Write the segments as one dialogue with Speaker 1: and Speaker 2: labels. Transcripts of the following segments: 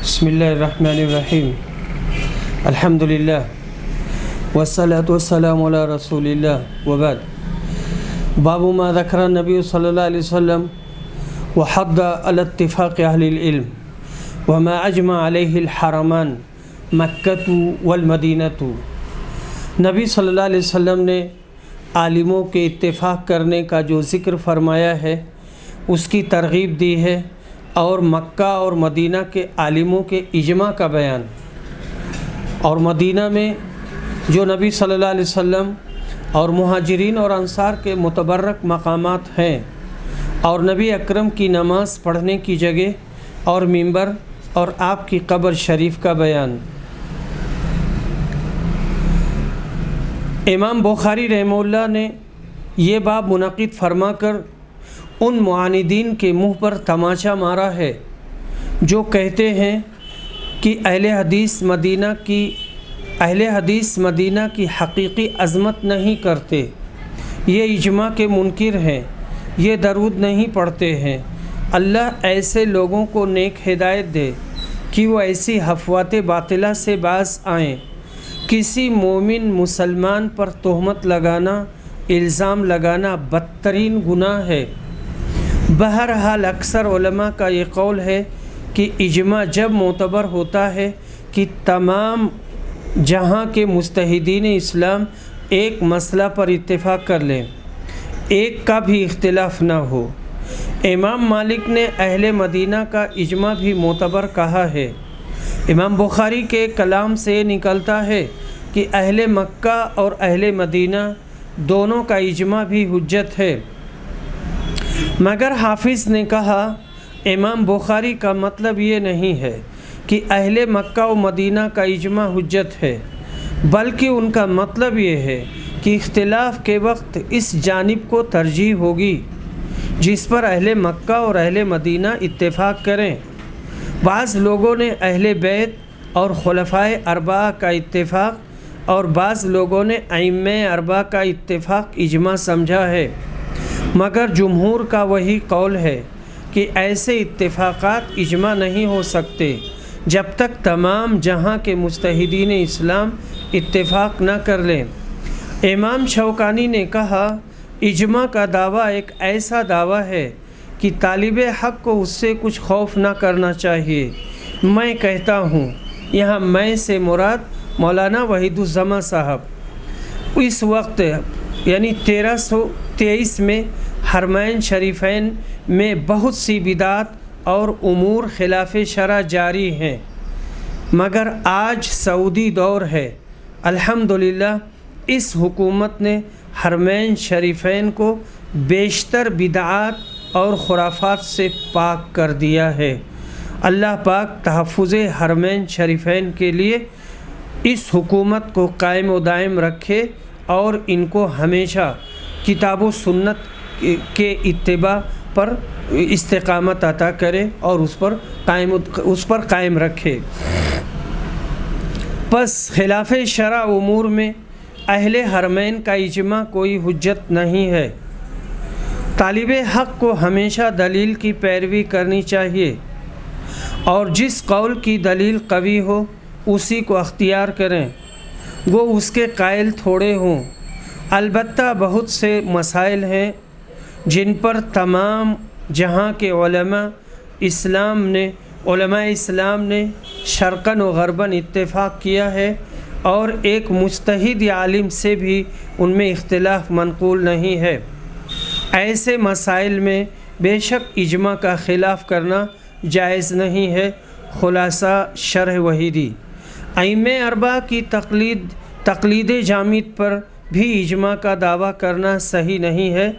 Speaker 1: بسم اللہ الرحمن الرحیم الحمدللہ والصلاة والسلام علی رسول اللہ وبعد باب ما ذکر النبی صلی اللہ علیہ وسلم وحض علی اتفاق اہل العلم وما اجمع علیہ الحرمان مکہ والمدینہ۔ نبی صلی اللہ علیہ وسلم نے عالموں کے اتفاق کرنے کا جو ذکر فرمایا ہے اس کی ترغیب دی ہے، اور مکہ اور مدینہ کے عالموں کے اجماع کا بیان، اور مدینہ میں جو نبی صلی اللہ علیہ وسلم اور مہاجرین اور انصار کے متبرک مقامات ہیں، اور نبی اکرم کی نماز پڑھنے کی جگہ اور منبر اور آپ کی قبر شریف کا بیان۔ امام بخاری رحمہ اللہ نے یہ باب منعقد فرما کر ان معاندین کے منہ پر تماچا مارا ہے جو کہتے ہیں کہ اہل حدیث مدینہ کی حقیقی عظمت نہیں کرتے، یہ اجماع کے منکر ہیں، یہ درود نہیں پڑھتے ہیں۔ اللہ ایسے لوگوں کو نیک ہدایت دے کہ وہ ایسی افواہات باطلہ سے باز آئیں۔ کسی مومن مسلمان پر تہمت لگانا، الزام لگانا بدترین گناہ ہے۔ بہرحال اکثر علماء کا یہ قول ہے کہ اجماع جب معتبر ہوتا ہے کہ تمام جہاں کے مجتہدین اسلام ایک مسئلہ پر اتفاق کر لیں، ایک کا بھی اختلاف نہ ہو۔ امام مالک نے اہل مدینہ کا اجماع بھی معتبر کہا ہے۔ امام بخاری کے کلام سے نکلتا ہے کہ اہل مکہ اور اہل مدینہ دونوں کا اجماع بھی حجت ہے، مگر حافظ نے کہا امام بخاری کا مطلب یہ نہیں ہے کہ اہل مکہ و مدینہ کا اجماع حجت ہے، بلکہ ان کا مطلب یہ ہے کہ اختلاف کے وقت اس جانب کو ترجیح ہوگی جس پر اہل مکہ اور اہل مدینہ اتفاق کریں۔ بعض لوگوں نے اہل بیت اور خلفائے اربعہ کا اتفاق اور بعض لوگوں نے ائمہ اربعہ کا اتفاق اجماع سمجھا ہے، مگر جمہور کا وہی قول ہے کہ ایسے اتفاقات اجماع نہیں ہو سکتے جب تک تمام جہاں کے مجتہدین اسلام اتفاق نہ کر لیں۔ امام شوکانی نے کہا اجماع کا دعویٰ ایک ایسا دعویٰ ہے کہ طالب حق کو اس سے کچھ خوف نہ کرنا چاہیے۔ میں کہتا ہوں، یہاں میں سے مراد مولانا وحید الزماں صاحب اس وقت یعنی 1323 میں حرمین شریفین میں بہت سی بدعات اور امور خلاف شرع جاری ہیں، مگر آج سعودی دور ہے۔ الحمدللہ اس حکومت نے حرمین شریفین کو بیشتر بدعات اور خرافات سے پاک کر دیا ہے۔ اللہ پاک تحفظ حرمین شریفین کے لیے اس حکومت کو قائم و دائم رکھے اور ان کو ہمیشہ کتاب و سنت کے اتباع پر استقامت عطا کرے اور اس پر قائم رکھے۔ پس خلاف شرع امور میں اہل حرمین کا اجماع کوئی حجت نہیں ہے۔ طالب حق کو ہمیشہ دلیل کی پیروی کرنی چاہیے، اور جس قول کی دلیل قوی ہو اسی کو اختیار کریں، وہ اس کے قائل تھوڑے ہوں۔ البتہ بہت سے مسائل ہیں جن پر تمام جہاں کے علماء اسلام نے شرقاً و غرباً اتفاق کیا ہے، اور ایک مجتہد عالم سے بھی ان میں اختلاف منقول نہیں ہے۔ ایسے مسائل میں بے شک اجماع کا خلاف کرنا جائز نہیں ہے۔ خلاصہ شرح وحیدی، ائمہ اربعہ کی تقلید جامد پر بھی اجماع کا دعویٰ کرنا صحیح نہیں ہے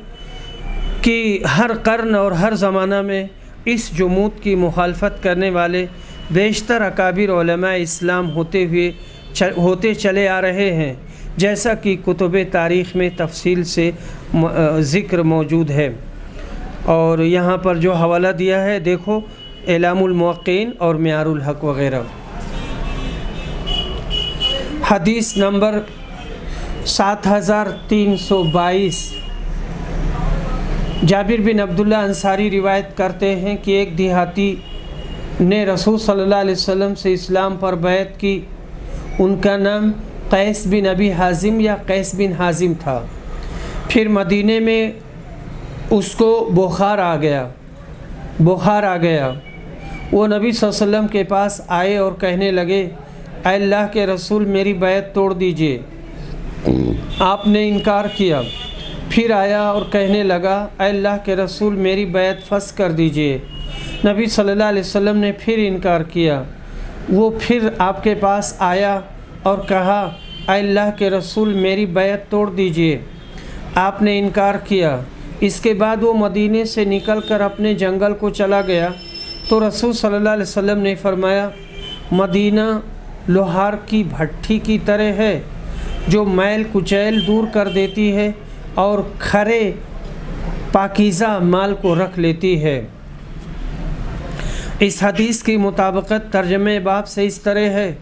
Speaker 1: کہ ہر قرن اور ہر زمانہ میں اس جمود کی مخالفت کرنے والے بیشتر اکابر علماء اسلام ہوتے چلے آ رہے ہیں، جیسا کہ کتب تاریخ میں تفصیل سے ذکر موجود ہے۔ اور یہاں پر جو حوالہ دیا ہے دیکھو، اعلام الموقعین اور معیار الحق وغیرہ۔ حدیث نمبر 7322، جابر بن عبداللہ انصاری روایت کرتے ہیں کہ ایک دیہاتی نے رسول صلی اللہ علیہ وسلم سے اسلام پر بیعت کی، ان کا نام قیس بن ابی حازم یا قیس بن حازم تھا۔ پھر مدینے میں اس کو بخار آ گیا۔ وہ نبی صلی اللہ علیہ وسلم کے پاس آئے اور کہنے لگے، اے اللہ کے رسول میری بیعت توڑ دیجئے۔ آپ نے انکار کیا۔ پھر آیا اور کہنے لگا، اے اللہ کے رسول میری بیعت فسخ کر دیجئے۔ نبی صلی اللہ علیہ وسلم نے پھر انکار کیا۔ وہ پھر آپ کے پاس آیا اور کہا، اے اللہ کے رسول میری بیعت توڑ دیجئے۔ آپ نے انکار کیا۔ اس کے بعد وہ مدینے سے نکل کر اپنے جنگل کو چلا گیا تو رسول صلی اللہ علیہ وسلم نے فرمایا، مدینہ لوہار کی بھٹی کی طرح ہے جو میل کچیل دور کر دیتی ہے اور کھرے پاکیزہ مال کو رکھ لیتی ہے۔ اس حدیث کی مطابقت ترجمہ باب سے اس طرح ہے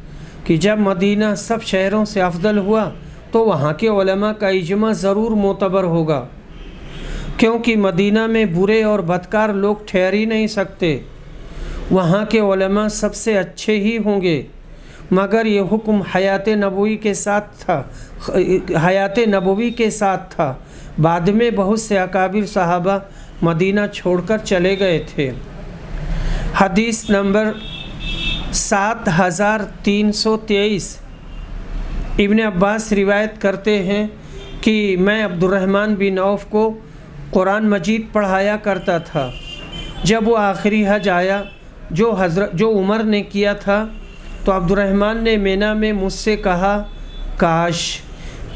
Speaker 1: کہ جب مدینہ سب شہروں سے افضل ہوا تو وہاں کے علماء کا اجماع ضرور معتبر ہوگا، کیونکہ مدینہ میں برے اور بدکار لوگ ٹھہر ہی نہیں سکتے۔ وہاں کے علماء سب سے اچھے ہی ہوں گے، مگر یہ حکم حیات نبوی کے ساتھ تھا۔ بعد میں بہت سے اکابر صحابہ مدینہ چھوڑ کر چلے گئے تھے۔ حدیث نمبر 7323 ابن عباس روایت کرتے ہیں کہ میں عبد الرحمن بن عوف کو قرآن مجید پڑھایا کرتا تھا۔ جب وہ آخری حج آیا جو عمر نے کیا تھا تو عبد الرحمن نے مینا میں مجھ سے کہا، کاش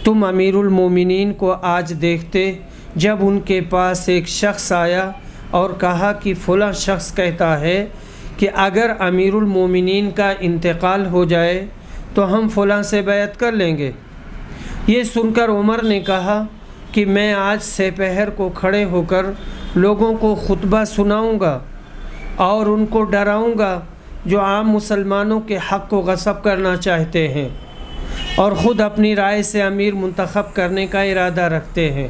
Speaker 1: تم امیر المومنین کو آج دیکھتے جب ان کے پاس ایک شخص آیا اور کہا کہ فلاں شخص کہتا ہے کہ اگر امیر المومنین کا انتقال ہو جائے تو ہم فلاں سے بیعت کر لیں گے۔ یہ سن کر عمر نے کہا کہ میں آج سے پہر کو کھڑے ہو کر لوگوں کو خطبہ سناؤں گا اور ان کو ڈراؤں گا جو عام مسلمانوں کے حق کو غصب کرنا چاہتے ہیں اور خود اپنی رائے سے امیر منتخب کرنے کا ارادہ رکھتے ہیں۔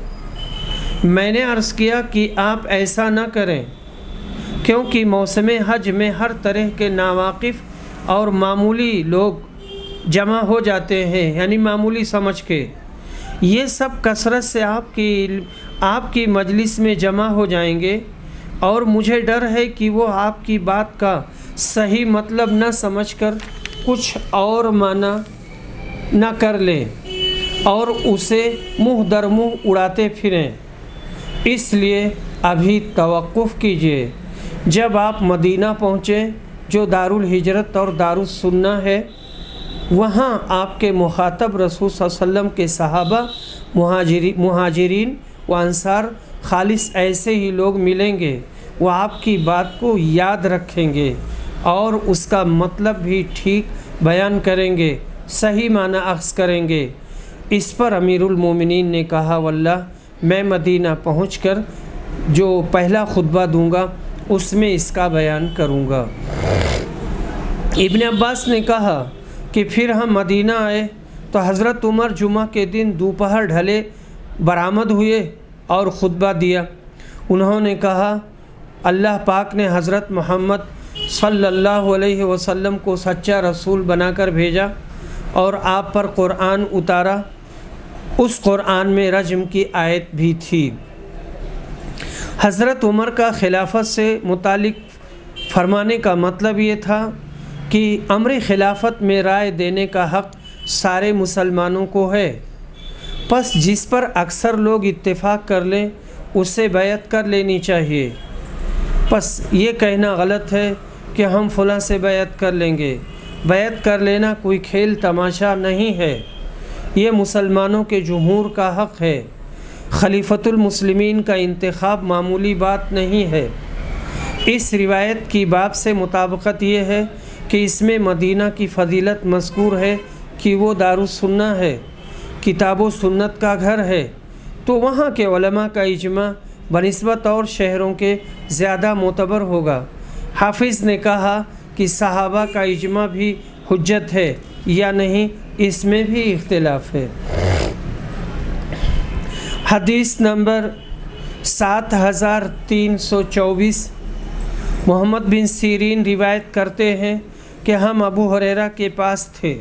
Speaker 1: میں نے عرض کیا کہ آپ ایسا نہ کریں، کیونکہ موسم حج میں ہر طرح کے ناواقف اور معمولی لوگ جمع ہو جاتے ہیں، یعنی معمولی سمجھ کے یہ سب کثرت سے آپ کی مجلس میں جمع ہو جائیں گے اور مجھے ڈر ہے کہ وہ آپ کی بات کا صحیح مطلب نہ سمجھ کر کچھ اور معنی نہ کر لیں اور اسے منہ در منہ اڑاتے پھریں۔ اس لیے ابھی توقف کیجیے۔ جب آپ مدینہ پہنچیں جو دارالہجرت اور دارالسنہ ہے، وہاں آپ کے مخاطب رسول صلی اللہ علیہ وسلم کے صحابہ، مہاجرین و انصار خالص ایسے ہی لوگ ملیں گے۔ وہ آپ کی بات کو یاد رکھیں گے اور اس کا مطلب بھی ٹھیک بیان کریں گے، صحیح معنی اخذ کریں گے۔ اس پر امیر المومنین نے کہا، واللہ میں مدینہ پہنچ کر جو پہلا خطبہ دوں گا اس میں اس کا بیان کروں گا۔ ابن عباس نے کہا کہ پھر ہم مدینہ آئے تو حضرت عمر جمعہ کے دن دوپہر ڈھلے برآمد ہوئے اور خطبہ دیا۔ انہوں نے کہا، اللہ پاک نے حضرت محمد صلی اللہ علیہ وسلم کو سچا رسول بنا کر بھیجا اور آپ پر قرآن اتارا۔ اس قرآن میں رجم کی آیت بھی تھی۔ حضرت عمر کا خلافت سے متعلق فرمانے کا مطلب یہ تھا کہ امر خلافت میں رائے دینے کا حق سارے مسلمانوں کو ہے، پس جس پر اکثر لوگ اتفاق کر لیں اسے بیعت کر لینی چاہیے۔ پس یہ کہنا غلط ہے کہ ہم فلاں سے بیعت کر لیں گے۔ بیعت کر لینا کوئی کھیل تماشا نہیں ہے، یہ مسلمانوں کے جمہور کا حق ہے۔ خلیفۃ المسلمین کا انتخاب معمولی بات نہیں ہے۔ اس روایت کی باب سے مطابقت یہ ہے کہ اس میں مدینہ کی فضیلت مذکور ہے کہ وہ دارالسنہ ہے، کتاب و سنت کا گھر ہے، تو وہاں کے علماء کا اجماع بنسبت اور شہروں کے زیادہ معتبر ہوگا۔ حافظ نے کہا کہ صحابہ کا اجماع بھی حجت ہے یا نہیں، اس میں بھی اختلاف ہے۔ حدیث نمبر 7324 محمد بن سیرین روایت کرتے ہیں کہ ہم ابو ہریرہ کے پاس تھے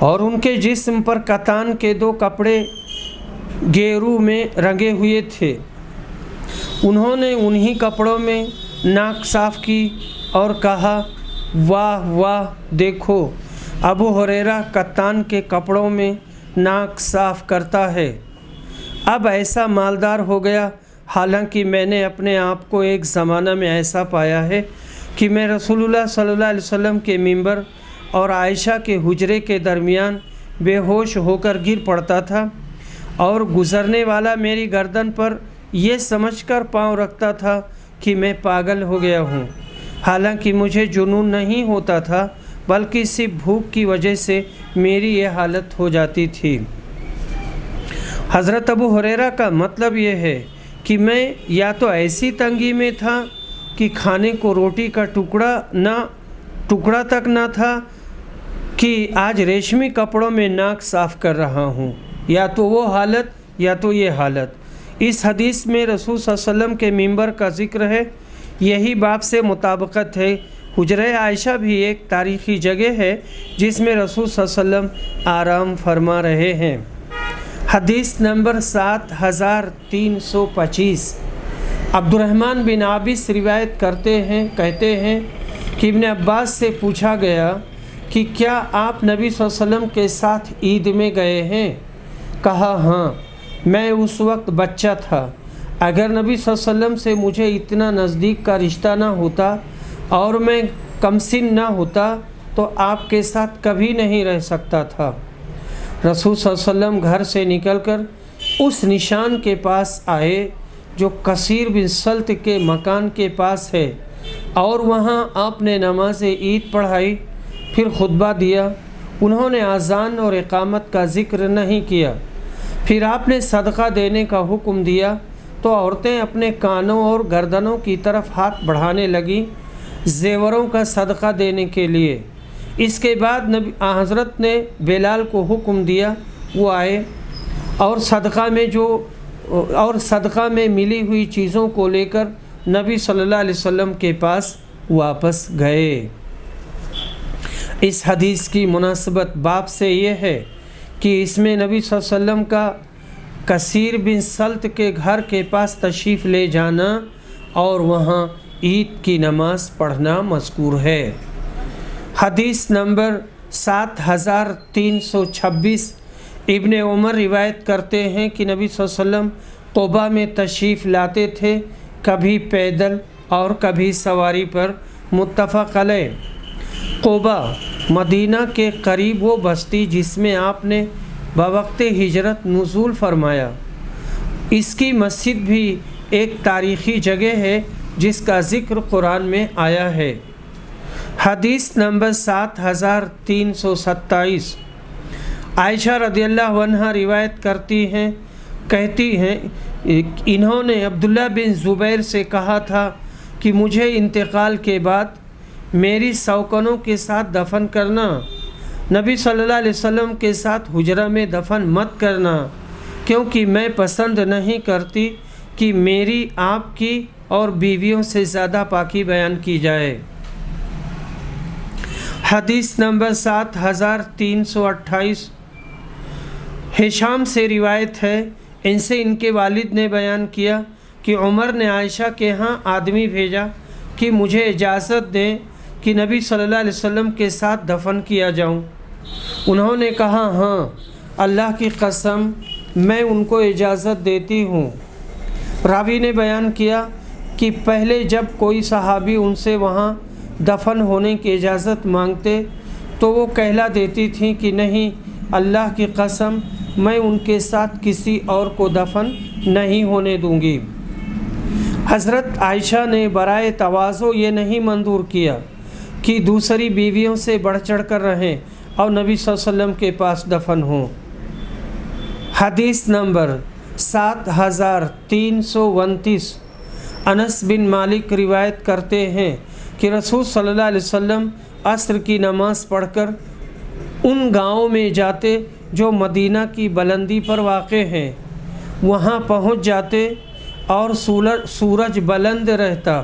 Speaker 1: اور ان کے جسم پر کتان کے 2 کپڑے گیرو میں رنگے ہوئے تھے۔ انہوں نے انہی کپڑوں میں ناک صاف کی اور کہا، واہ واہ، دیکھو ابو ہریرہ کتان کے کپڑوں میں ناک صاف کرتا ہے، اب ایسا مالدار ہو گیا۔ حالانکہ میں نے اپنے آپ کو ایک زمانہ میں ایسا پایا ہے کہ میں رسول اللہ صلی اللہ علیہ وسلم کے منبر اور عائشہ کے حجرے کے درمیان بے ہوش ہو کر گر پڑتا تھا اور گزرنے والا میری گردن پر یہ سمجھ کر پاؤں رکھتا تھا کہ میں پاگل ہو گیا ہوں، حالانکہ مجھے جنون نہیں ہوتا تھا بلکہ صرف بھوک کی وجہ سے میری یہ حالت ہو جاتی تھی۔ حضرت ابو ہریرہ کا مطلب یہ ہے کہ میں یا تو ایسی تنگی میں تھا کہ کھانے کو روٹی کا ٹکڑا تک نہ تھا کہ آج ریشمی کپڑوں میں ناک صاف کر رہا ہوں، یا تو وہ حالت یا تو یہ حالت۔ اس حدیث میں رسول صلی اللہ علیہ وسلم کے منبر کا ذکر ہے، یہی باب سے مطابقت ہے۔ حجرہ عائشہ بھی ایک تاریخی جگہ ہے جس میں رسول صلی اللہ علیہ وسلم آرام فرما رہے ہیں۔ حدیث نمبر 7325، عبد الرحمن بن عابس روایت کہتے ہیں کہ ابن عباس سے پوچھا گیا کہ کیا آپ نبی صلی اللہ علیہ وسلم کے ساتھ عید میں گئے ہیں؟ کہا ہاں، میں اس وقت بچہ تھا، اگر نبی صلی اللہ علیہ وسلم سے مجھے اتنا نزدیک کا رشتہ نہ ہوتا اور میں کم سن نہ ہوتا تو آپ کے ساتھ کبھی نہیں رہ سکتا تھا۔ رسول صلی اللہ علیہ وسلم گھر سے نکل کر اس نشان کے پاس آئے جو کثیر بن سلط کے مکان کے پاس ہے، اور وہاں آپ نے نماز عید پڑھائی، پھر خطبہ دیا۔ انہوں نے اذان اور اقامت کا ذکر نہیں کیا۔ پھر آپ نے صدقہ دینے کا حکم دیا تو عورتیں اپنے کانوں اور گردنوں کی طرف ہاتھ بڑھانے لگیں زیوروں کا صدقہ دینے کے لیے۔ اس کے بعد حضرت نے بلال کو حکم دیا، وہ آئے اور صدقہ میں ملی ہوئی چیزوں کو لے کر نبی صلی اللہ علیہ وسلم کے پاس واپس گئے۔ اس حدیث کی مناسبت باب سے یہ ہے کہ اس میں نبی صلی اللہ علیہ وسلم کا کثیر بن سلط کے گھر کے پاس تشریف لے جانا اور وہاں عید کی نماز پڑھنا مذکور ہے۔ حدیث نمبر 7326، ابن عمر روایت کرتے ہیں کہ نبی صلی اللہ علیہ وسلم قباء میں تشریف لاتے تھے، کبھی پیدل اور کبھی سواری پر، متفق علیہ۔ قباء مدینہ کے قریب وہ بستی جس میں آپ نے بوقت ہجرت نزول فرمایا۔ اس کی مسجد بھی ایک تاریخی جگہ ہے جس کا ذکر قرآن میں آیا ہے۔ حدیث نمبر 7327، عائشہ رضی اللہ عنہا روایت کہتی ہیں انہوں نے عبداللہ بن زبیر سے کہا تھا کہ مجھے انتقال کے بعد میری سوکنوں کے ساتھ دفن کرنا، نبی صلی اللہ علیہ وسلم کے ساتھ حجرہ میں دفن مت کرنا، کیونکہ میں پسند نہیں کرتی کہ میری آپ کی اور بیویوں سے زیادہ پاکی بیان کی جائے۔ حدیث نمبر 7328، ہشام سے روایت ہے، ان سے ان کے والد نے بیان کیا کہ عمر نے عائشہ کے ہاں آدمی بھیجا کہ مجھے اجازت دیں کہ نبی صلی اللہ علیہ وسلم کے ساتھ دفن کیا جاؤں۔ انہوں نے کہا ہاں، اللہ کی قسم میں ان کو اجازت دیتی ہوں۔ راوی نے بیان کیا کہ پہلے جب کوئی صحابی ان سے وہاں دفن ہونے کی اجازت مانگتے تو وہ کہلا دیتی تھیں کہ نہیں، اللہ کی قسم میں ان کے ساتھ کسی اور کو دفن نہیں ہونے دوں گی۔ حضرت عائشہ نے برائے تواضع یہ نہیں منظور کیا کہ دوسری بیویوں سے بڑھ چڑھ کر رہیں اور نبی صلی اللہ علیہ وسلم کے پاس دفن ہوں۔ حدیث نمبر 7329، انس بن مالک روایت کرتے ہیں کہ رسول صلی اللہ علیہ وسلم عصر کی نماز پڑھ کر ان گاؤں میں جاتے جو مدینہ کی بلندی پر واقع ہیں، وہاں پہنچ جاتے اور سورج بلند رہتا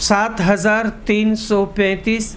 Speaker 1: 7335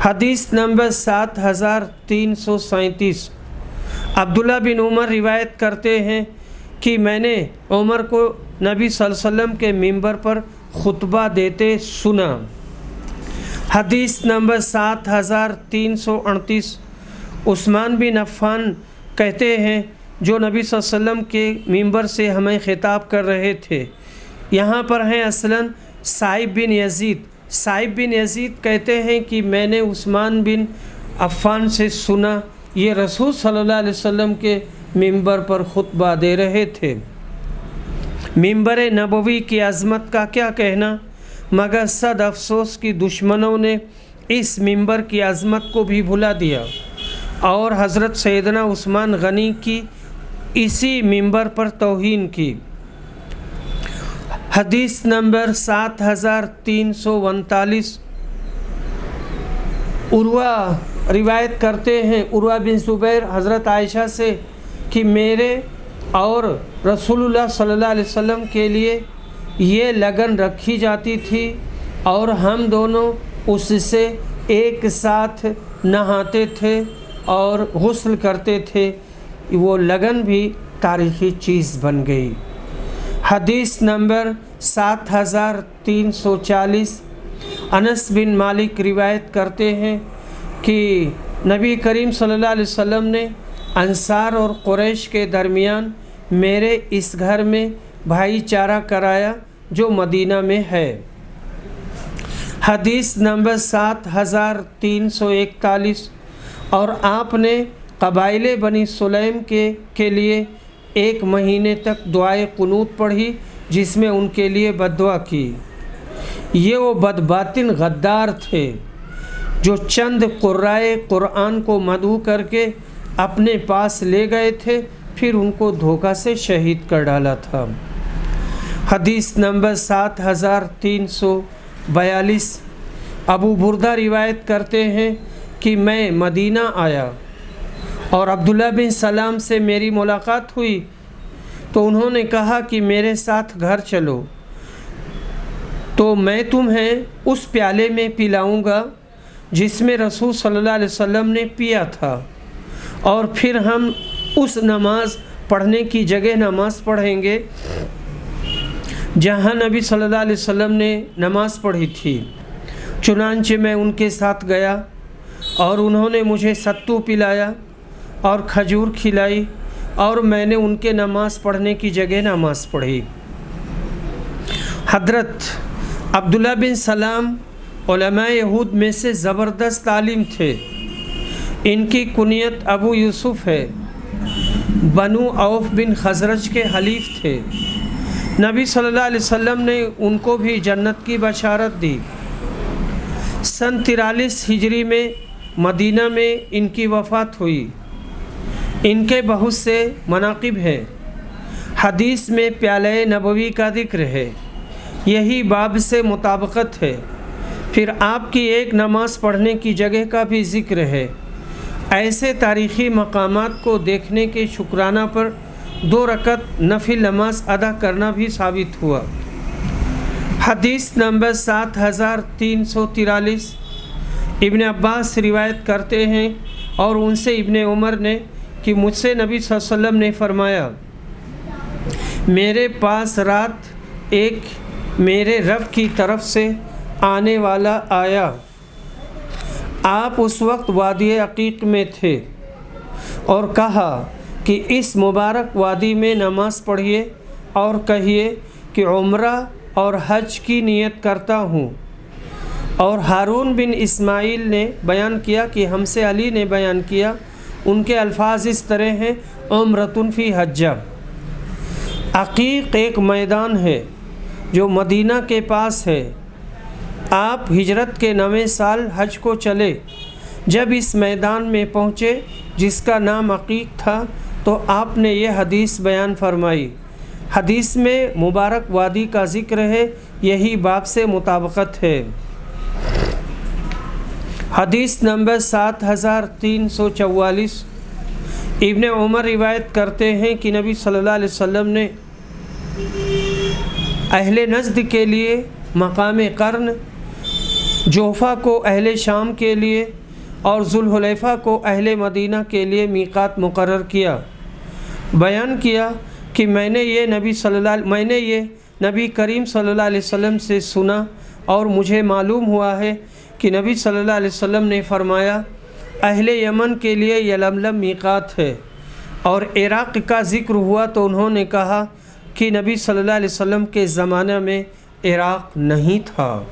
Speaker 1: حدیث نمبر 7337 عبداللہ بن عمر روایت کرتے ہیں کہ میں نے عمر کو نبی صلی اللہ علیہ وسلم کے منبر پر خطبہ دیتے سنا۔ حدیث نمبر 7338 عثمان بن عفان کہتے ہیں جو نبی صلی اللہ علیہ وسلم کے منبر سے ہمیں خطاب کر رہے تھے۔ یہاں پر ہیں اصلاً صائب بن یزید۔ صائب بن یزید کہتے ہیں کہ میں نے عثمان بن عفان سے سنا، یہ رسول صلی اللہ علیہ وسلم کے منبر پر خطبہ دے رہے تھے۔ منبر نبوی کی عظمت کا کیا کہنا، مگر صد افسوس کی دشمنوں نے اس منبر کی عظمت کو بھی بھلا دیا اور حضرت سیدنا عثمان غنی کی اسی منبر پر توہین کی۔ حدیث نمبر 7339 عروہ روایت کرتے ہیں، عروہ بن زبیر حضرت عائشہ سے کہ میرے اور رسول اللہ صلی اللہ علیہ وسلم کے لیے یہ لگن رکھی جاتی تھی اور ہم دونوں اس سے ایک ساتھ نہاتے تھے اور غسل کرتے تھے، وہ لگن بھی تاریخی چیز بن گئی۔ حدیث نمبر 7340 انس بن مالک روایت کرتے ہیں کہ نبی کریم صلی اللہ علیہ وسلم نے انصار اور قریش کے درمیان میرے اس گھر میں بھائی چارہ کرایا جو مدینہ میں ہے۔ حدیث نمبر 7341 اور آپ نے قبائل بنی سلیم کے لیے 1 مہینے تک دعائے قنوت پڑھی جس میں ان کے لیے بددعا کی۔ یہ وہ بدباطن غدار تھے جو چند قرائے قرآن کو مدعو کر کے اپنے پاس لے گئے تھے، پھر ان کو دھوکہ سے شہید کر ڈالا تھا۔ حدیث نمبر 7342 ابو بردہ روایت کرتے ہیں کہ میں مدینہ آیا اور عبداللہ بن سلام سے میری ملاقات ہوئی تو انہوں نے کہا کہ میرے ساتھ گھر چلو تو میں تمہیں اس پیالے میں پلاؤں گا جس میں رسول صلی اللہ علیہ وسلم نے پیا تھا، اور پھر ہم اس نماز پڑھنے کی جگہ نماز پڑھیں گے جہاں نبی صلی اللہ علیہ وسلم نے نماز پڑھی تھی۔ چنانچہ میں ان کے ساتھ گیا اور انہوں نے مجھے ستو پلایا اور کھجور کھلائی اور میں نے ان کے نماز پڑھنے کی جگہ نماز پڑھی۔ حضرت عبداللہ بن سلام علماء یہود میں سے زبردست عالم تھے۔ ان کی کنیت ابو یوسف ہے، بنو عوف بن خزرج کے حلیف تھے۔ نبی صلی اللہ علیہ وسلم نے ان کو بھی جنت کی بشارت دی۔ سن 43 ہجری میں مدینہ میں ان کی وفات ہوئی۔ ان کے بہت سے مناقب ہیں۔ حدیث میں پیالہ نبوی کا ذکر ہے، یہی باب سے مطابقت ہے۔ پھر آپ کی ایک نماز پڑھنے کی جگہ کا بھی ذکر ہے۔ ایسے تاریخی مقامات کو دیکھنے کے شکرانہ پر 2 رکعت نفل نماز ادا کرنا بھی ثابت ہوا۔ حدیث نمبر 7343 ابن عباس روایت کرتے ہیں اور ان سے ابن عمر نے کہ مجھ سے نبی صلی اللہ علیہ وسلم نے فرمایا، میرے پاس رات ایک میرے رب کی طرف سے آنے والا آیا۔ آپ اس وقت وادی عقیق میں تھے اور کہا کہ اس مبارک وادی میں نماز پڑھیے اور کہیے کہ عمرہ اور حج کی نیت کرتا ہوں۔ اور ہارون بن اسماعیل نے بیان کیا کہ ہم سے علی نے بیان کیا، ان کے الفاظ اس طرح ہیں، عمرۃ فی حجہ۔ عقیق ایک میدان ہے جو مدینہ کے پاس ہے۔ آپ ہجرت کے 9ویں سال حج کو چلے۔ جب اس میدان میں پہنچے جس کا نام عقیق تھا تو آپ نے یہ حدیث بیان فرمائی۔ حدیث میں مبارک وادی کا ذکر ہے، یہی باب سے مطابقت ہے۔ حدیث نمبر 7344 ابن عمر روایت کرتے ہیں کہ نبی صلی اللہ علیہ وسلم نے اہل نجد کے لیے مقام قرن جوفہ کو اہل شام کے لیے اور ذوالحلیفہ کو اہل مدینہ کے لیے میقات مقرر کیا۔ بیان کیا کہ میں نے یہ نبی کریم صلی اللہ علیہ وسلم سے سنا اور مجھے معلوم ہوا ہے کہ نبی صلی اللہ علیہ وسلم نے فرمایا اہل یمن کے لیے یلملم میقات ہے، اور عراق کا ذکر ہوا تو انہوں نے کہا کہ نبی صلی اللہ علیہ وسلم کے زمانہ میں عراق نہیں تھا۔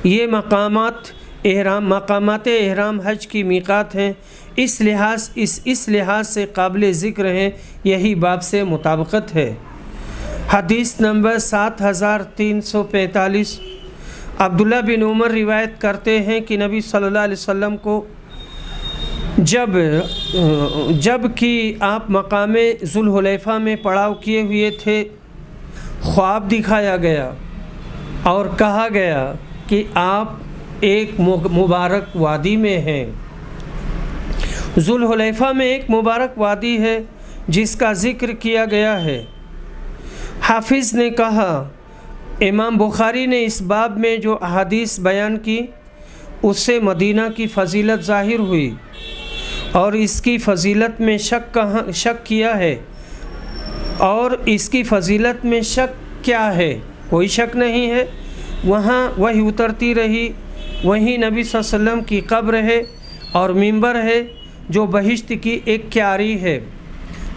Speaker 1: یہ مقامات احرام حج کی میقات ہیں، اس لحاظ سے قابل ذکر ہیں، یہی باب سے مطابقت ہے۔ حدیث نمبر 7345 عبداللہ بن عمر روایت کرتے ہیں کہ نبی صلی اللہ علیہ وسلم کو جب کہ آپ مقام ذوالحلیفہ میں پڑاؤ کیے ہوئے تھے، خواب دکھایا گیا اور کہا گیا کہ آپ ایک مبارک وادی میں ہیں۔ ذوالحلیفہ میں ایک مبارک وادی ہے جس کا ذکر کیا گیا ہے۔ حافظ نے کہا امام بخاری نے اس باب میں جو احادیث بیان کی اس سے مدینہ کی فضیلت ظاہر ہوئی، اور اس کی فضیلت میں شک کیا ہے، اور اس کی فضیلت میں شک کیا ہے؟ کوئی شک نہیں ہے، وہاں وحی اترتی رہی، وہیں نبی صلی اللہ علیہ وسلم کی قبر ہے اور منبر ہے جو بہشت کی ایک کیاری ہے۔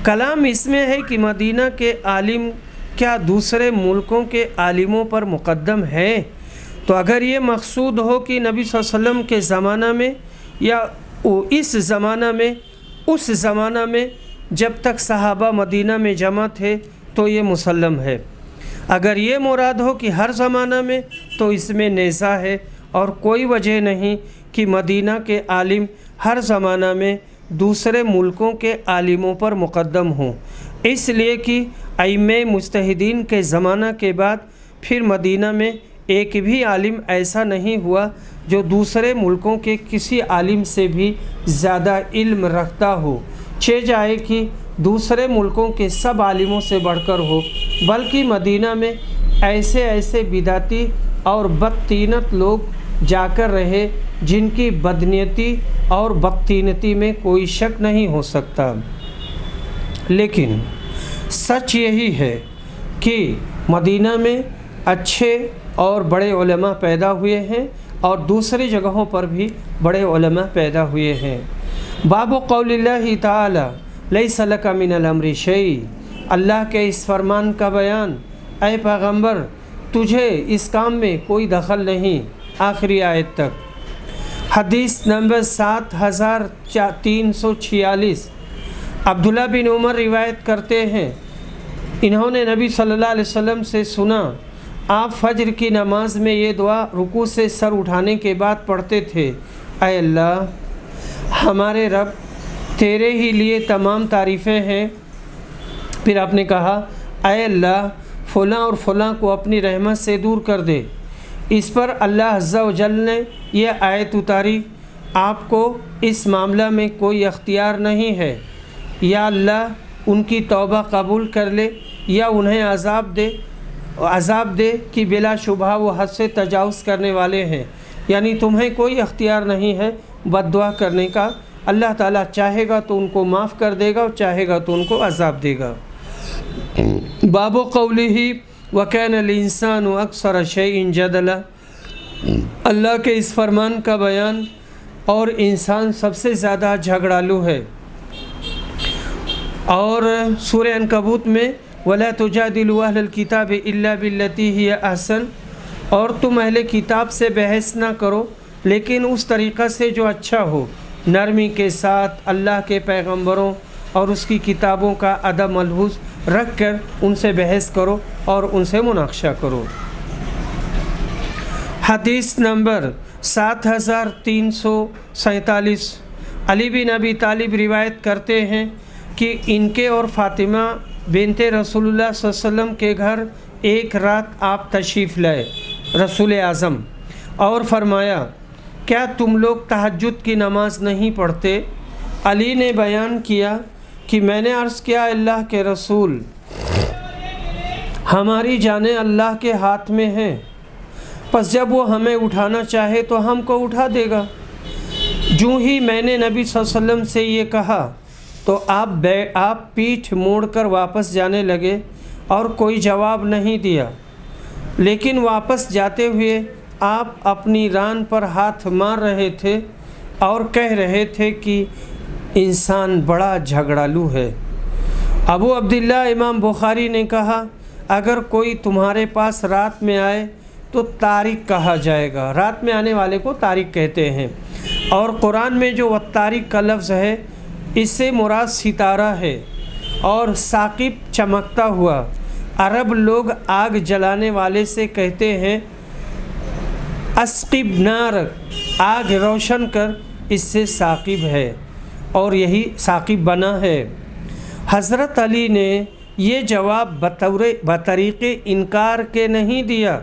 Speaker 1: کلام اس میں ہے کہ مدینہ کے عالم کیا دوسرے ملکوں کے عالموں پر مقدم ہے؟ تو اگر یہ مقصود ہو کہ نبی صلی اللہ علیہ وسلم کے زمانہ میں یا اس زمانہ میں جب تک صحابہ مدینہ میں جمع تھے تو یہ مسلم ہے۔ اگر یہ مراد ہو کہ ہر زمانہ میں تو اس میں نیزہ ہے، اور کوئی وجہ نہیں کہ مدینہ کے عالم ہر زمانہ میں دوسرے ملکوں کے عالموں پر مقدم ہوں، اس لیے کہ ائمہ مجتہدین کے زمانہ کے بعد پھر مدینہ میں ایک بھی عالم ایسا نہیں ہوا جو دوسرے ملکوں کے کسی عالم سے بھی زیادہ علم رکھتا ہو، چہ جائے کہ دوسرے ملکوں کے سب عالموں سے بڑھ کر ہو، بلکہ مدینہ میں ایسے بدعتی اور بدتینت لوگ جا کر رہے جن کی بدنیتی اور بدتینتی میں کوئی شک نہیں ہو سکتا۔ لیکن سچ یہی ہے کہ مدینہ میں اچھے اور بڑے علماء پیدا ہوئے ہیں، اور دوسری جگہوں پر بھی بڑے علماء پیدا ہوئے ہیں۔ باب قول اللہ تعالی لیس لک من الامر شیء، اللہ کے اس فرمان کا بیان، اے پیغمبر تجھے اس کام میں کوئی دخل نہیں، آخری آیت تک۔ حدیث نمبر 7346 عبداللہ بن عمر روایت کرتے ہیں، انہوں نے نبی صلی اللہ علیہ وسلم سے سنا، آپ فجر کی نماز میں یہ دعا رکوع سے سر اٹھانے کے بعد پڑھتے تھے، اے اللہ ہمارے رب تیرے ہی لیے تمام تعریفیں ہیں۔ پھر آپ نے کہا اے اللہ فلاں اور فلاں کو اپنی رحمت سے دور کر دے۔ اس پر اللہ عز و جل نے یہ آیت اتاری، آپ کو اس معاملہ میں کوئی اختیار نہیں ہے، یا اللہ ان کی توبہ قبول کر لے یا انہیں عذاب دے کہ بلا شبہ وہ حد سے تجاوز کرنے والے ہیں، یعنی تمہیں کوئی اختیار نہیں ہے بد دعا کرنے کا، اللہ تعالیٰ چاہے گا تو ان کو معاف کر دے گا اور چاہے گا تو ان کو عذاب دے گا۔ باب قولہ وَكَانَ الْإِنسَانُ أَكْثَرَ شَيْءٍ جَدَلًا، اللہ کے اس فرمان کا بیان، اور انسان سب سے زیادہ جھگڑالو ہے۔ اور سورہ عنکبوت میں وَلَا تُجَادِلُوا أَهْلَ الْكِتَابِ إِلَّا بِالَّتِي هِيَ أَحْسَنُ، اور تم اہل کتاب سے بحث نہ کرو لیکن اس طریقہ سے جو اچھا ہو، نرمی کے ساتھ اللہ کے پیغمبروں اور اس کی کتابوں کا ادب ملحوظ رکھ کر ان سے بحث کرو اور ان سے مناقشہ کرو۔ حدیث نمبر 7347 علی بن ابی طالب روایت کرتے ہیں کہ ان کے اور فاطمہ بنت رسول اللہ صلی اللہ علیہ وسلم کے گھر ایک رات آپ تشریف لائے، رسول اعظم، اور فرمایا کیا تم لوگ تہجد کی نماز نہیں پڑھتے؟ علی نے بیان کیا کہ میں نے عرض کیا اللہ کے رسول، ہماری جانیں اللہ کے ہاتھ میں ہیں، پس جب وہ ہمیں اٹھانا چاہے تو ہم کو اٹھا دے گا۔ جو ہی میں نے نبی صلی اللہ علیہ وسلم سے یہ کہا تو آپ پیٹھ موڑ کر واپس جانے لگے اور کوئی جواب نہیں دیا، لیکن واپس جاتے ہوئے آپ اپنی ران پر ہاتھ مار رہے تھے اور کہہ رہے تھے کہ انسان بڑا جھگڑالو ہے۔ ابو عبداللہ امام بخاری نے کہا، اگر کوئی تمہارے پاس رات میں آئے تو طارق کہا جائے گا۔ رات میں آنے والے کو طارق کہتے ہیں، اور قرآن میں جو والطارق کا لفظ ہے اس سے مراد ستارہ ہے، اور ثاقب چمکتا ہوا۔ عرب لوگ آگ جلانے والے سے کہتے ہیں اسقب نارک، آگ روشن کر، اس سے ثاقب ہے، اور یہی ثاقب بنا ہے۔ حضرت علی نے یہ جواب بطریق انکار کے نہیں دیا،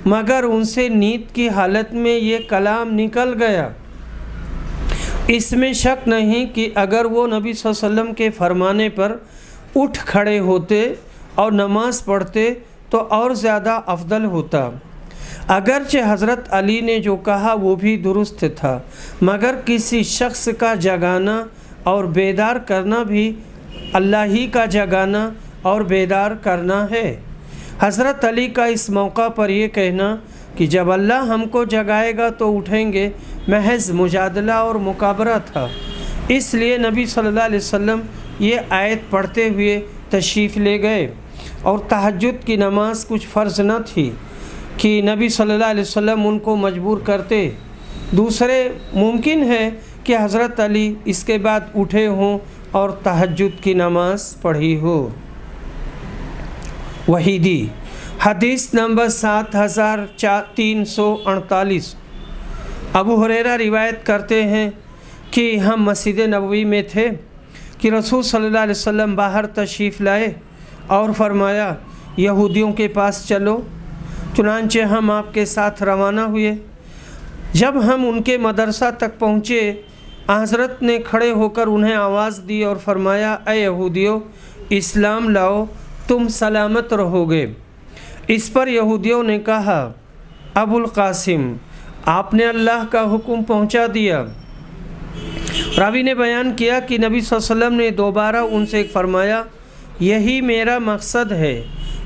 Speaker 1: مگر ان سے نیند کی حالت میں یہ کلام نکل گیا۔ اس میں شک نہیں کہ اگر وہ نبی صلی اللہ علیہ وسلم کے فرمانے پر اٹھ کھڑے ہوتے اور نماز پڑھتے تو اور زیادہ افضل ہوتا۔ اگرچہ حضرت علی نے جو کہا وہ بھی درست تھا، مگر کسی شخص کا جگانا اور بیدار کرنا بھی اللہ ہی کا جگانا اور بیدار کرنا ہے۔ حضرت علی کا اس موقع پر یہ کہنا کہ جب اللہ ہم کو جگائے گا تو اٹھیں گے، محض مجادلہ اور مکابرہ تھا۔ اس لیے نبی صلی اللہ علیہ وسلم یہ آیت پڑھتے ہوئے تشریف لے گئے، اور تہجد کی نماز کچھ فرض نہ تھی کہ نبی صلی اللہ علیہ وسلم ان کو مجبور کرتے۔ دوسرے ممکن ہے کہ حضرت علی اس کے بعد اٹھے ہوں اور تہجد کی نماز پڑھی ہو۔ وحیدی حدیث نمبر 7348۔ ابو ہریرہ روایت کرتے ہیں کہ ہم مسجد نبوی میں تھے کہ رسول صلی اللہ علیہ وسلم باہر تشریف لائے اور فرمایا یہودیوں کے پاس چلو۔ چنانچہ ہم آپ کے ساتھ روانہ ہوئے۔ جب ہم ان کے مدرسہ تک پہنچے، حضرت نے کھڑے ہو کر انہیں آواز دی اور فرمایا، اے یہودیوں، اسلام لاؤ، تم سلامت رہو گے۔ اس پر یہودیوں نے کہا، ابو القاسم، آپ نے اللہ کا حکم پہنچا دیا۔ راوی نے بیان کیا کہ نبی صلی اللہ علیہ وسلم نے دوبارہ ان سے فرمایا، یہی میرا مقصد ہے،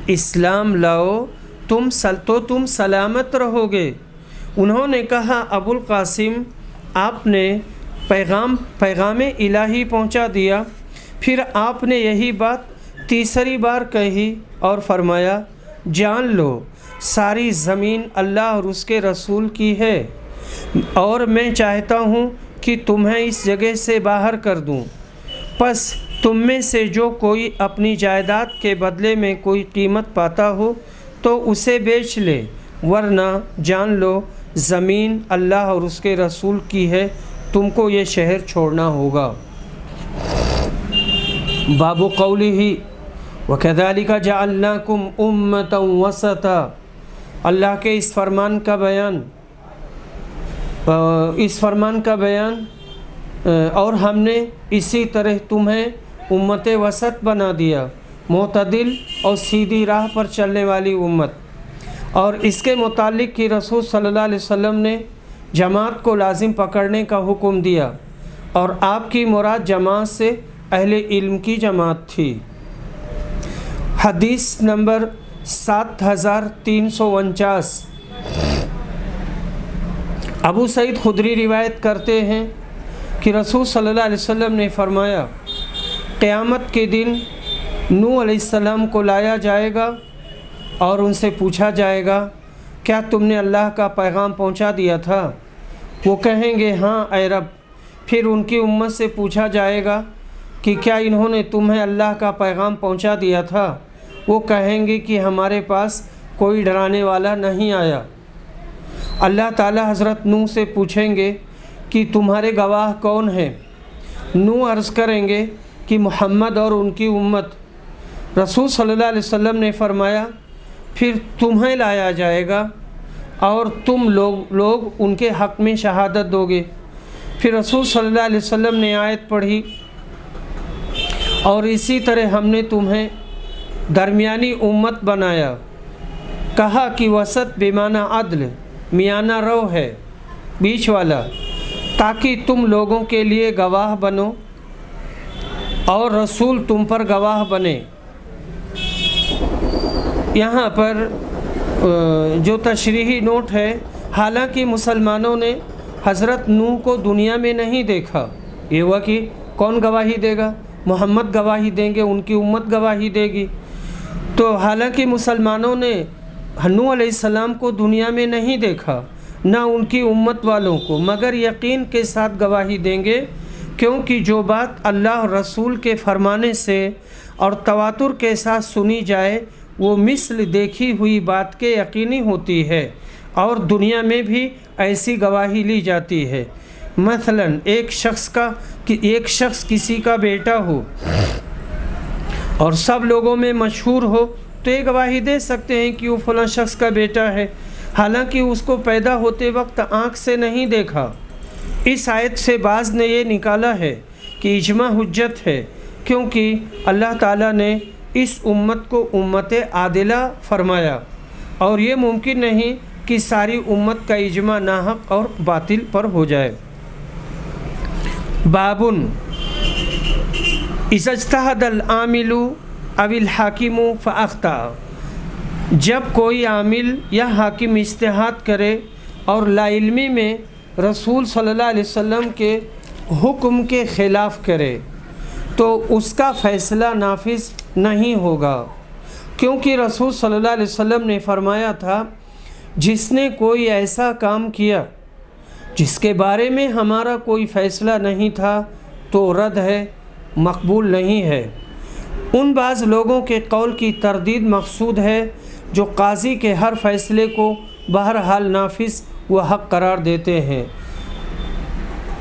Speaker 1: اسلام لاؤ تو تم سلامت رہو گے۔ انہوں نے کہا، ابو القاسم، آپ نے پیغام الہی پہنچا دیا۔ پھر آپ نے یہی بات تیسری بار کہی اور فرمایا، جان لو ساری زمین اللہ اور اس کے رسول کی ہے، اور میں چاہتا ہوں کہ تمہیں اس جگہ سے باہر کر دوں۔ پس تم میں سے جو کوئی اپنی جائیداد کے بدلے میں کوئی قیمت پاتا ہو تو اسے بیچ لے، ورنہ جان لو زمین اللہ اور اس کے رسول کی ہے، تم کو یہ شہر چھوڑنا ہوگا۔ باب قولہ وَكَذَلِكَ جَعَلْنَاكُمْ أُمَّةً وَسَطًا۔ اللہ کے اس فرمان کا بیان اور ہم نے اسی طرح تمہیں امت وسط بنا دیا، معتدل اور سیدھی راہ پر چلنے والی امت۔ اور اس کے متعلق کہ رسول صلی اللہ علیہ وسلم نے جماعت کو لازم پکڑنے کا حکم دیا، اور آپ کی مراد جماعت سے اہل علم کی جماعت تھی۔ حدیث نمبر 7349۔ ابو سعید خدری روایت کرتے ہیں کہ رسول صلی اللہ علیہ وسلم نے فرمایا، قیامت کے دن نوح علیہ السلام کو لایا جائے گا اور ان سے پوچھا جائے گا، کیا تم نے اللہ کا پیغام پہنچا دیا تھا؟ وہ کہیں گے، ہاں اے رب۔ پھر ان کی امت سے پوچھا جائے گا کہ کیا انہوں نے تمہیں اللہ کا پیغام پہنچا دیا تھا؟ وہ کہیں گے کہ ہمارے پاس کوئی ڈرانے والا نہیں آیا۔ اللہ تعالی حضرت نوح سے پوچھیں گے کہ تمہارے گواہ کون ہیں؟ نوح عرض کریں گے کہ محمد اور ان کی امت۔ رسول صلی اللہ علیہ وسلم نے فرمایا، پھر تمہیں لایا جائے گا اور تم لوگ ان کے حق میں شہادت دو گے۔ پھر رسول صلی اللہ علیہ وسلم نے آیت پڑھی، اور اسی طرح ہم نے تمہیں درمیانی امت بنایا۔ کہا کہ وسط بمعنی عدل میانہ رو ہے، بیچ والا، تاکہ تم لوگوں کے لیے گواہ بنو اور رسول تم پر گواہ بنے۔ یہاں پر جو تشریحی نوٹ ہے، حالانکہ مسلمانوں نے حضرت نوح کو دنیا میں نہیں دیکھا، یہ ہوا کہ کون گواہی دے گا؟ محمد گواہی دیں گے، ان کی امت گواہی دے گی۔ تو حالانکہ مسلمانوں نے نوح علیہ السلام کو دنیا میں نہیں دیکھا، نہ ان کی امت والوں کو، مگر یقین کے ساتھ گواہی دیں گے، کیونکہ جو بات اللہ رسول کے فرمانے سے اور تواتر کے ساتھ سنی جائے وہ مثل دیکھی ہوئی بات کے یقینی ہوتی ہے، اور دنیا میں بھی ایسی گواہی لی جاتی ہے۔ مثلا ایک شخص کسی کا بیٹا ہو اور سب لوگوں میں مشہور ہو تو یہ گواہی دے سکتے ہیں کہ وہ فلاں شخص کا بیٹا ہے، حالانکہ اس کو پیدا ہوتے وقت آنکھ سے نہیں دیکھا۔ اس آیت سے بعض نے یہ نکالا ہے کہ اجماع حجت ہے، کیونکہ اللہ تعالیٰ نے اس امت کو امت عادلہ فرمایا، اور یہ ممکن نہیں کہ ساری امت کا اجماع ناحق اور باطل پر ہو جائے۔ بابن اذا اجتہد العامل او الحاکم فاخطأ، جب کوئی عامل یا حاکم اجتہاد کرے اور لا علمی میں رسول صلی اللہ علیہ وسلم کے حکم کے خلاف کرے تو اس کا فیصلہ نافذ نہیں ہوگا، کیونکہ رسول صلی اللہ علیہ وسلم نے فرمایا تھا، جس نے کوئی ایسا کام کیا جس کے بارے میں ہمارا کوئی فیصلہ نہیں تھا تو رد ہے، مقبول نہیں ہے۔ ان بعض لوگوں کے قول کی تردید مقصود ہے جو قاضی کے ہر فیصلے کو بہرحال نافذ و حق قرار دیتے ہیں۔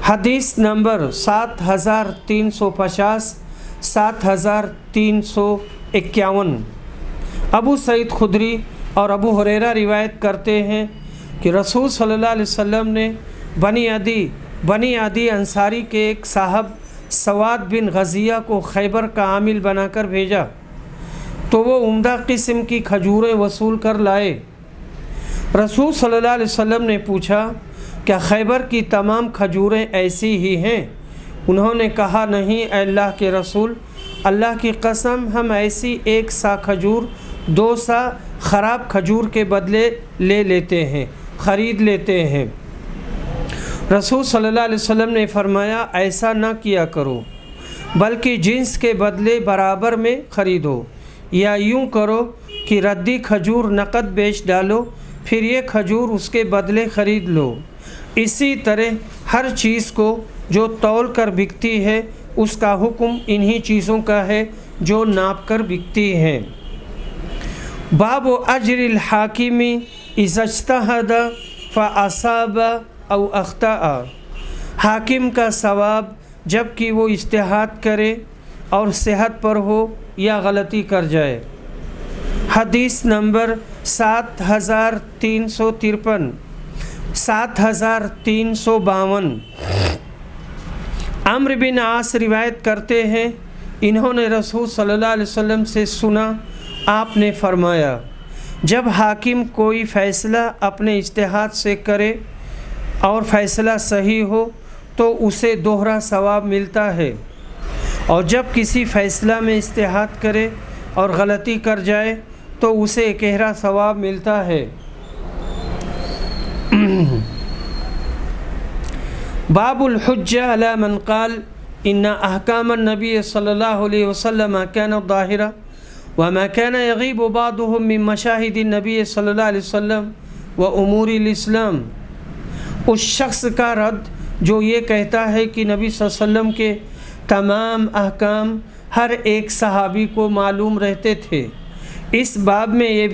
Speaker 1: حدیث نمبر 7350 7351۔ ابو سعید خدری اور ابو ہریرہ روایت کرتے ہیں کہ رسول صلی اللہ علیہ وسلم نے بنی عدی انصاری کے ایک صاحب سواد بن غزیہ کو خیبر کا عامل بنا کر بھیجا تو وہ عمدہ قسم کی کھجوریں وصول کر لائے۔ رسول صلی اللہ علیہ وسلم نے پوچھا، کیا خیبر کی تمام کھجوریں ایسی ہی ہیں؟ انہوں نے کہا، نہیں اے اللہ کے رسول، اللہ کی قسم ہم ایسی 1 سا کھجور 2 سا خراب کھجور کے بدلے لے لیتے ہیں، خرید لیتے ہیں۔ رسول صلی اللہ علیہ وسلم نے فرمایا، ایسا نہ کیا کرو، بلکہ جنس کے بدلے برابر میں خریدو، یا یوں کرو کہ ردی کھجور نقد بیچ ڈالو، پھر یہ کھجور اس کے بدلے خرید لو۔ اسی طرح ہر چیز کو جو تول کر بکتی ہے اس کا حکم انہی چیزوں کا ہے جو ناپ کر بکتی ہیں۔ باب اجر الحاکم اذا اجتہد فاصاب او اخطأ، حاکم کا ثواب جب کہ وہ اجتہاد کرے اور صحت پر ہو یا غلطی کر جائے۔ حدیث نمبر 7353 7352۔ عمرو بن عاص روایت کرتے ہیں، انہوں نے رسول صلی اللہ علیہ وسلم سے سنا، آپ نے فرمایا، جب حاکم کوئی فیصلہ اپنے اجتہاد سے کرے اور فیصلہ صحیح ہو تو اسے دوہرا ثواب ملتا ہے، اور جب کسی فیصلہ میں اجتہاد کرے اور غلطی کر جائے تو اسے اکیرا ثواب ملتا ہے۔ باب الحجہ علی من قال ان احکام النبی صلی اللہ علیہ وسلم كانت ظاہرہ وما كان يغيب بعضهم من مشاہد النبی صلی اللہ علیہ وسلم وامور الاسلام۔ اس شخص کا رد جو یہ کہتا ہے کہ نبی صلی اللہ علیہ وسلم کے تمام احکام ہر ایک صحابی کو معلوم رہتے تھے۔ اس باب میں یہ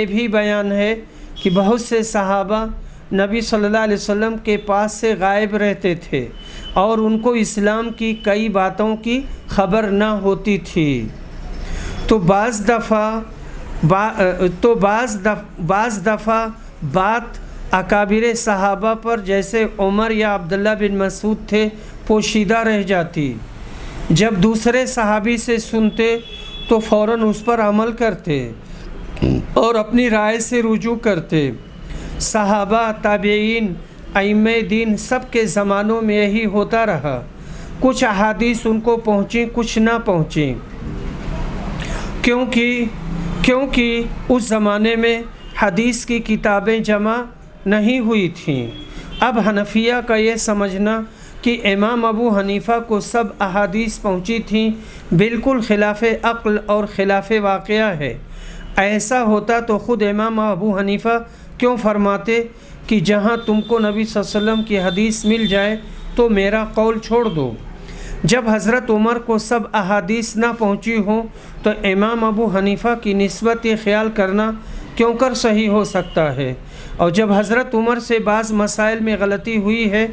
Speaker 1: بھی بیان ہے کہ بہت سے صحابہ نبی صلی اللہ علیہ وسلم کے پاس سے غائب رہتے تھے اور ان کو اسلام کی کئی باتوں کی خبر نہ ہوتی تھی، تو بعض دفعہ بات اکابر صحابہ پر جیسے عمر یا عبداللہ بن مسعود تھے پوشیدہ رہ جاتی، جب دوسرے صحابی سے سنتے تو فوراً اس پر عمل کرتے، اور اپنی رائے سے رجوع کرتے۔ صحابہ، تابعین، ائمہ دین سب کے زمانوں میں یہی ہوتا رہا۔ کچھ احادیث ان کو پہنچیں، کچھ نہ پہنچیں، کیونکہ اس زمانے میں حدیث کی کتابیں جمع نہیں ہوئی تھیں۔ اب حنفیہ کا یہ سمجھنا کہ امام ابو حنیفہ کو سب احادیث پہنچی تھیں بالکل خلاف عقل اور خلاف واقعہ ہے۔ ایسا ہوتا تو خود امام ابو حنیفہ کیوں فرماتے کہ جہاں تم کو نبی صلی اللہ علیہ وسلم کی حدیث مل جائے تو میرا قول چھوڑ دو۔ جب حضرت عمر کو سب احادیث نہ پہنچی ہوں تو امام ابو حنیفہ کی نسبت یہ خیال کرنا کیوں کر صحیح ہو سکتا ہے؟ اور جب حضرت عمر سے بعض مسائل میں غلطی ہوئی ہے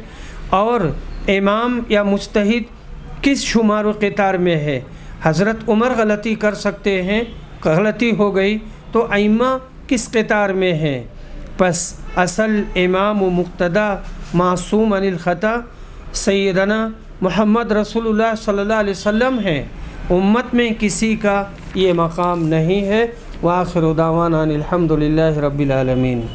Speaker 1: اور امام یا مجتہد کس شمار و قطار میں ہے؟ حضرت عمر غلطی کر سکتے ہیں، غلطی ہو گئی تو ائمہ کس قطار میں ہیں؟ پس اصل امام و مقتدا معصوم عن الخطا سیدنا محمد رسول اللہ صلی اللہ علیہ وسلم ہیں۔ امت میں کسی کا یہ مقام نہیں ہے۔ وآخر دعوانا ان الحمد للہ رب العالمین۔